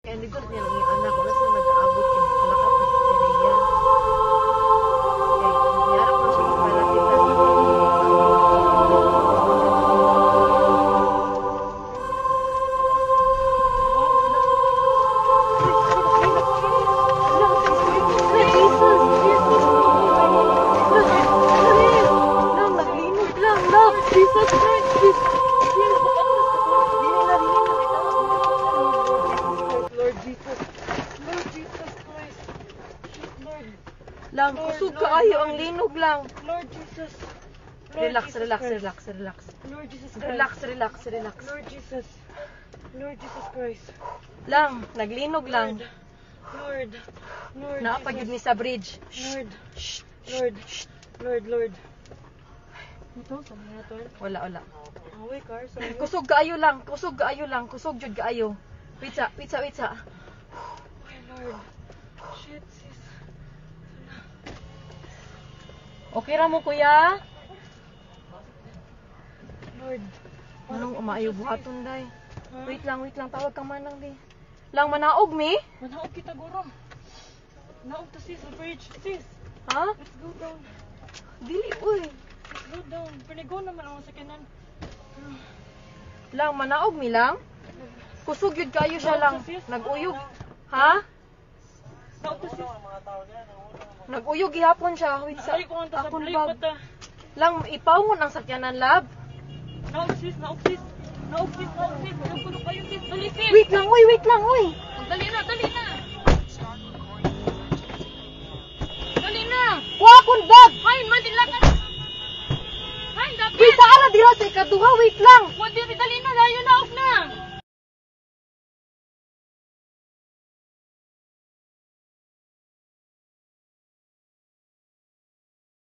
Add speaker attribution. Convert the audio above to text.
Speaker 1: Kaya nagod niya lang yung anak ko na sila nag-aabot yung palakap na si Tereya. Kaya niyarap na siya ipalapit na sa Jesus Christ, Jesus. Lord Jesus. Lord Jesus Christ. Lord. Lang, kusog ka ayo ang linog lang. Lord Jesus. Relax, relax, relax, relax. Lord Jesus Christ. Relax, relax, relax. Lord Jesus. Lord Jesus Christ. Lang, naglinog lang. Lord. Lord. Naapagid mi sa bridge. Lord. Lord. Lord, Lord. Ito, sa mga to? Wala, wala. Away, car. Kusog kaayo lang. Kusog kaayo lang. Kusog jud kaayo. Witsa, witsa, witsa. My Lord. Shit, sis. Okay ra mo, kuya? Lord. Anong umaayo buhaton, day? Wait lang, wait lang. Tawag kang manang, day. Lang, manaog, mi? Manaog kita, guro. Manaog to, sis. Bridge, sis. Ha? Let's go down. Dili, uy. Let's go down. Panigo naman ako sa kanan. Lang, manaog mi lang? Kusog yun kayo siya lang. Nag-uyog. Ha? Nag-uyog ihapon siya. Wait sa akong bag. Lang, ipawngon ang sakyanan, lab. Naog sis, naog sis. Naog sis, naog sis. Naog kayo sis. Dali sis. Wait lang, uy, wait lang, uy. Dali na, dali na. Dali na. Wakon bag. Hay, madilakan. Hay, dapat. Wait, ara dira sa ikaduha, wait lang. Wadi, dali na, layo na, off na.